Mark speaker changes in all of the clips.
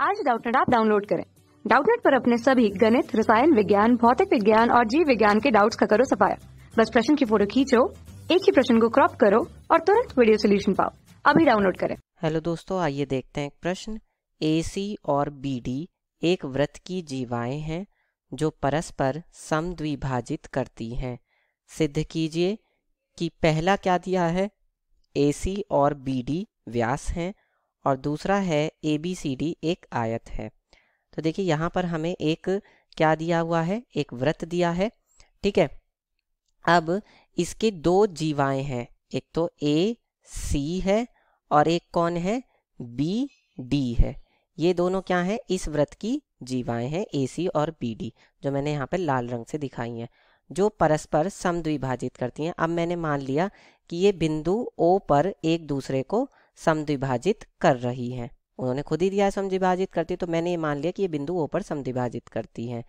Speaker 1: आज Doubtnut app download करें। Doubtnut पर अपने सभी गणित, रसायन विज्ञान, भौतिक विज्ञान और जीव विज्ञान के डाउट्स का करो सफाया। बस प्रश्न की फोटो खींचो, एक ही प्रश्न को क्रॉप करो और तुरंत वीडियो सोल्यूशन पाओ। अभी डाउनलोड करें।
Speaker 2: हेलो दोस्तों, आइए देखते हैं एक प्रश्न। AC और BD एक वृत्त की जीवाएं हैं जो परस्पर समद्विभाजित करती हैं। सिद्ध कीजिए कि पहला क्या दिया है, AC और BD व्यास हैं और दूसरा है ABCD एक आयत है। तो देखिए यहाँ पर हमें एक क्या दिया हुआ है, एक वृत्त दिया है। ठीक है, अब इसके दो जीवाएं हैं, एक तो AC है और एक कौन है, BD है। ये दोनों क्या है, इस वृत्त की जीवाएं हैं, AC और BD, जो मैंने यहाँ पे लाल रंग से दिखाई हैं, जो परस्पर समद्विभाजित करती हैं। अब मैंने मान लिया कि ये बिंदु O पर एक दूसरे को समद्विभाजित कर रही हैं। उन्होंने खुद ही दिया है समद्विभाजित करती, तो मैंने ये मान लिया कि ये बिंदु O पर समद्विभाजित करती हैं।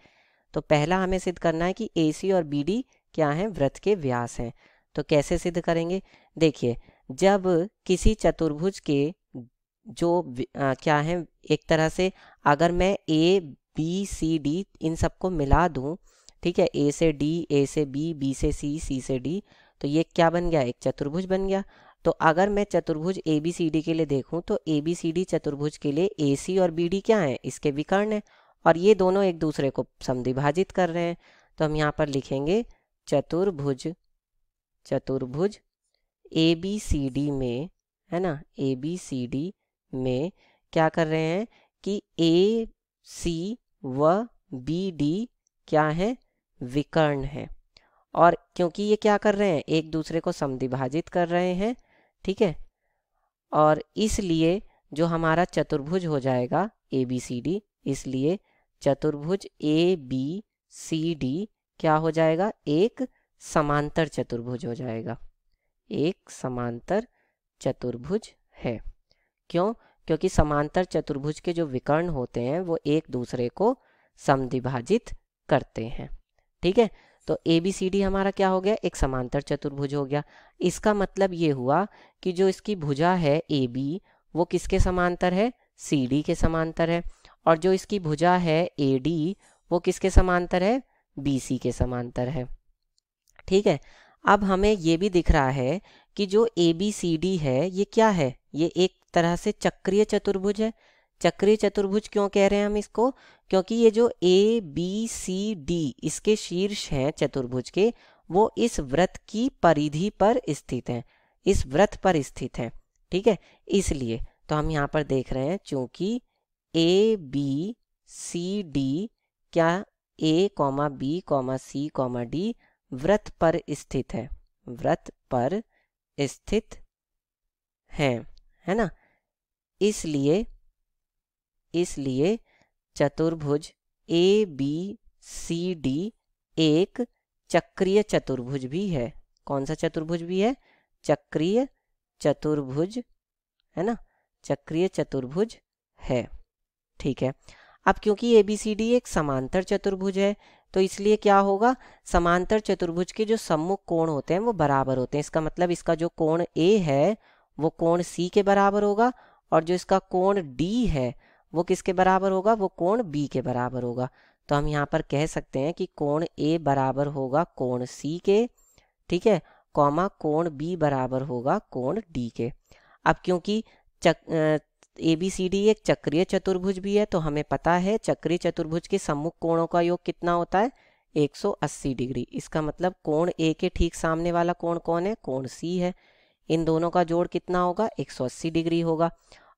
Speaker 2: तो पहला हमें सिद्ध करना है कि AC और BD क्या है, वृत्त के व्यास हैं। तो कैसे सिद्ध करेंगे, देखिए, जब किसी चतुर्भुज के जो क्या है, एक तरह से अगर मैं ABCD इन सबको मिला दूं, ठीक है, A से D, A से B, B से C, C से D, तो ये क्या बन गया, एक चतुर्भुज बन गया। तो अगर मैं चतुर्भुज ABCD के लिए देखूं तो ABCD चतुर्भुज के लिए AC और BD क्या है, इसके विकर्ण है और ये दोनों एक दूसरे को समद्विभाजित कर रहे हैं। तो हम यहाँ पर लिखेंगे चतुर्भुज ABCD में, है ना, ABCD में क्या कर रहे हैं कि AC व BD क्या है, विकर्ण है। और क्योंकि ये क्या कर रहे हैं, एक दूसरे को समद्विभाजित कर रहे हैं, ठीक है, और इसलिए जो हमारा चतुर्भुज हो जाएगा ABCD, इसलिए चतुर्भुज ABCD क्या हो जाएगा, एक समांतर चतुर्भुज हो जाएगा, एक समांतर चतुर्भुज है। क्यों, क्योंकि समांतर चतुर्भुज के जो विकर्ण होते हैं वो एक दूसरे को समद्विभाजित करते हैं। ठीक है, तो ABCD हमारा क्या हो गया, एक समांतर चतुर्भुज हो गया। इसका मतलब ये हुआ कि जो इसकी भुजा है AB वो किसके समांतर है, CD के समांतर है, और जो इसकी भुजा है AD वो किसके समांतर है, BC के समांतर है। ठीक है, अब हमें ये भी दिख रहा है कि जो ABCD है ये क्या है, ये एक तरह से चक्रीय चतुर्भुज है। चक्रीय चतुर्भुज क्यों कह रहे हैं हम इसको, क्योंकि ये जो ABCD इसके शीर्ष हैं चतुर्भुज के, वो इस वृत्त की परिधि पर स्थित हैं, इस वृत्त पर स्थित हैं। ठीक है, इसलिए तो हम यहाँ पर देख रहे हैं चूंकि ABCD क्या A, B, C, D वृत्त पर स्थित है, वृत्त पर स्थित है ना, इसलिए चतुर्भुज ABCD एक चक्रीय चतुर्भुज भी है। कौन सा चतुर्भुज भी है, चक्रीय चतुर्भुज, है ना, चक्रीय चतुर्भुज है। ठीक है, अब क्योंकि ABCD एक समांतर चतुर्भुज है तो इसलिए क्या होगा, समांतर चतुर्भुज के जो सम्मुख कोण होते हैं वो बराबर होते हैं। इसका मतलब इसका जो कोण A है वो कोण C के बराबर होगा और जो इसका कोण D है वो किसके बराबर होगा, वो कोण B के बराबर होगा। तो हम यहाँ पर कह सकते हैं कि कोण A बराबर होगा कोण C के, ठीक है, कॉमा कोण B बराबर होगा कोण D के। अब क्योंकि ABCD एक चक्रीय चतुर्भुज भी है तो हमें पता है चक्रीय चतुर्भुज के सम्मुख कोणों का योग कितना होता है, 180 डिग्री। इसका मतलब कोण A के ठीक सामने वाला कोण कौन है, कोण C है। इन दोनों का जोड़ कितना होगा, 180 डिग्री होगा।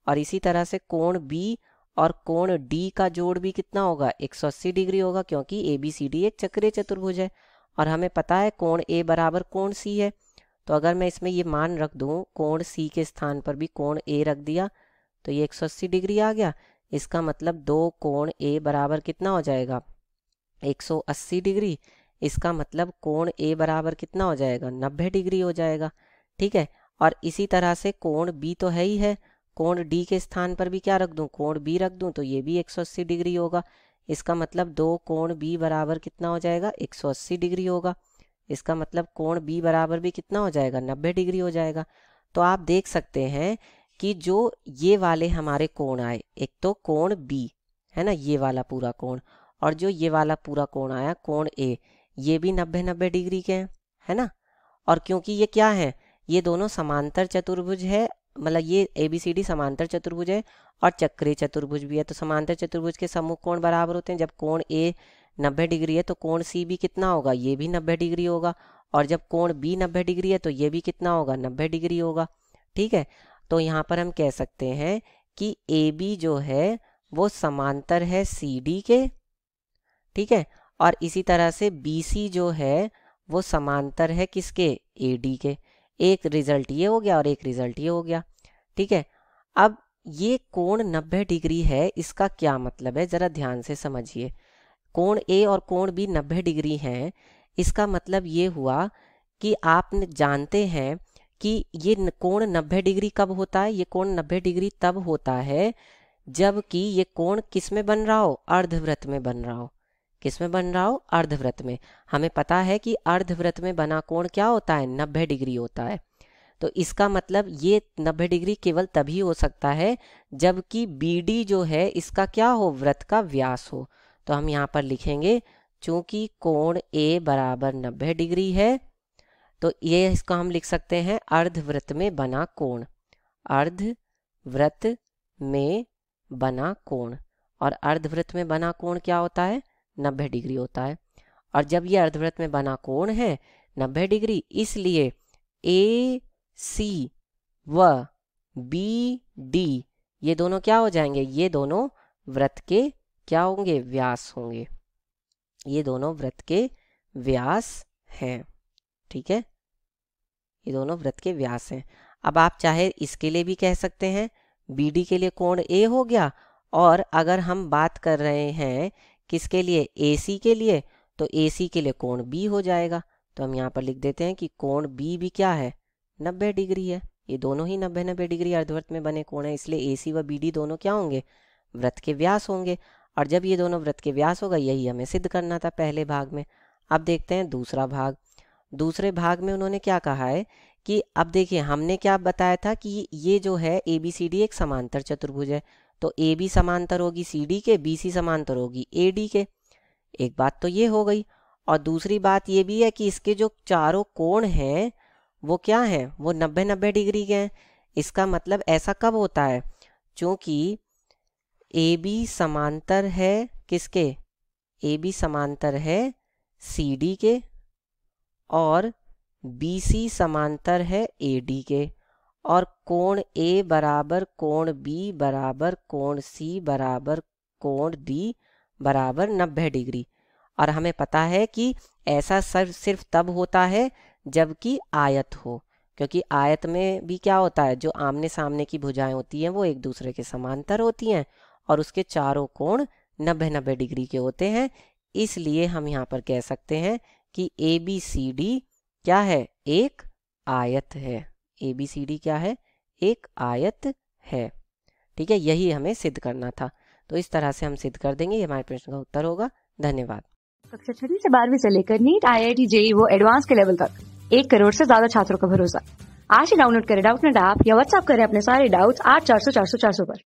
Speaker 2: और इसी तरह से कोण B और कोण D का जोड़ भी कितना होगा, 180 डिग्री होगा, क्योंकि ABCD एक चक्रीय चतुर्भुज है और हमें पता है कोण A बराबर कोण C है। तो अगर मैं इसमें ये मान रख दूं, कोण C के स्थान पर भी कोण A रख दिया तो ये 180 डिग्री आ गया। इसका मतलब दो कोण A बराबर कितना हो जाएगा, 180 डिग्री। इसका मतलब कोण A बराबर कितना हो जाएगा, 90 डिग्री हो जाएगा। ठीक है, और इसी तरह से कोण B तो है ही है, कोण D के स्थान पर भी क्या रख दूं, कोण B रख दूं तो ये भी 180 डिग्री होगा। इसका मतलब दो कोण B बराबर कितना हो जाएगा, 180 डिग्री होगा। इसका मतलब कोण B बराबर भी कितना हो जाएगा, 90 डिग्री हो जाएगा। तो आप देख सकते हैं कि जो ये वाले हमारे कोण आए, एक तो कोण बी है ना, ये वाला पूरा कोण, और जो ये वाला पूरा कोण आया कोण ए, ये भी 90-90 डिग्री के हैं, है ना। और क्योंकि ये क्या है, ये दोनों समांतर चतुर्भुज है, मतलब ये ABCD समांतर चतुर्भुज है और चक्रीय चतुर्भुज भी है। तो समांतर चतुर्भुज के सम्मुख कोण बराबर होते हैं। जब कोण A 90 डिग्री है तो कोण C भी कितना होगा, ये भी 90 डिग्री होगा। और जब कोण B 90 डिग्री है तो ये भी कितना होगा, 90 डिग्री होगा। ठीक है, तो यहाँ पर हम कह सकते हैं कि AB जो है वो समांतर है CD के, ठीक है, और इसी तरह से BC जो है वो समांतर है किसके, AD के। एक रिजल्ट ये हो गया और एक रिजल्ट ये हो गया। ठीक है, अब ये कोण 90 डिग्री है, इसका क्या मतलब है जरा ध्यान से समझिए। कोण A और कोण B 90 डिग्री हैं, इसका मतलब ये हुआ कि आप जानते हैं कि ये कोण 90 डिग्री कब होता है, ये कोण 90 डिग्री तब होता है जबकि ये कोण किस में बन रहा हो, अर्धवृत्त में बन रहा हो। किस में बन रहा हो, अर्धवृत्त में। हमें पता है कि अर्धवृत्त में बना कोण क्या होता है, 90 डिग्री होता है। तो इसका मतलब ये 90 डिग्री केवल तभी हो सकता है जबकि BD जो है इसका क्या हो, वृत्त का व्यास हो। तो हम यहाँ पर लिखेंगे चूंकि कोण A बराबर 90 डिग्री है तो ये इसका हम लिख सकते हैं अर्धवृत्त में बना कोण, अर्धवृत्त में बना कोण। और अर्धवृत्त में बना कोण क्या होता है, 90 डिग्री होता है। और जब ये अर्धवृत्त में बना कोण है 90 डिग्री, इसलिए AC व BD ये दोनों क्या हो जाएंगे, ये दोनों वृत्त के क्या होंगे, व्यास होंगे। ये दोनों वृत्त के व्यास हैं। ठीक है, ये दोनों वृत्त के व्यास हैं। अब आप चाहे इसके लिए भी कह सकते हैं, BD के लिए कोण A हो गया, और अगर हम बात कर रहे हैं किसके लिए, AC के लिए, तो AC के लिए कोण B हो जाएगा। तो हम यहाँ पर लिख देते हैं कि कोण B भी क्या है, 90 डिग्री है। ये दोनों ही 90-90 डिग्री अर्धवृत्त में बने कोण है, इसलिए AC व BD दोनों क्या होंगे, वृत्त के व्यास होंगे। और जब ये दोनों वृत्त के व्यास होगा, यही हमें सिद्ध करना था पहले भाग में। अब देखते हैं दूसरा भाग। दूसरे भाग में उन्होंने क्या कहा है कि अब देखिए हमने क्या बताया था कि ये जो है ABCD एक समांतर चतुर्भुज है, तो AB समांतर होगी CD के, BC समांतर होगी AD के। एक बात तो ये हो गई, और दूसरी बात ये भी है कि इसके जो चारों कोण हैं वो क्या हैं, वो 90-90 डिग्री के हैं। इसका मतलब ऐसा कब होता है, चूंकि AB समांतर है किसके, AB समांतर है CD के, और BC समांतर है AD के, और कोण A बराबर कोण B बराबर कोण C बराबर कोण D बराबर 90 डिग्री। और हमें पता है कि ऐसा सिर्फ तब होता है जबकि आयत हो, क्योंकि आयत में भी क्या होता है, जो आमने सामने की भुजाएं होती हैं वो एक दूसरे के समांतर होती हैं और उसके चारों कोण 90-90 डिग्री के होते हैं। इसलिए हम यहाँ पर कह सकते हैं कि ABCD क्या है, एक आयत है। ABCD क्या है, एक आयत है। ठीक है, यही हमें सिद्ध करना था। तो इस तरह से हम सिद्ध कर देंगे, ये हमारे प्रश्न का उत्तर होगा। धन्यवाद।
Speaker 1: कक्षा 6 से 12वीं से लेकर नीट, IIT, JEE वो एडवांस के लेवल तक 1 करोड़ से ज्यादा छात्रों का भरोसा। आज ही डाउनलोड करें डाउटनेट ऐप या व्हाट्सएप करें अपने सारे डाउट्स 8400 400 400 पर।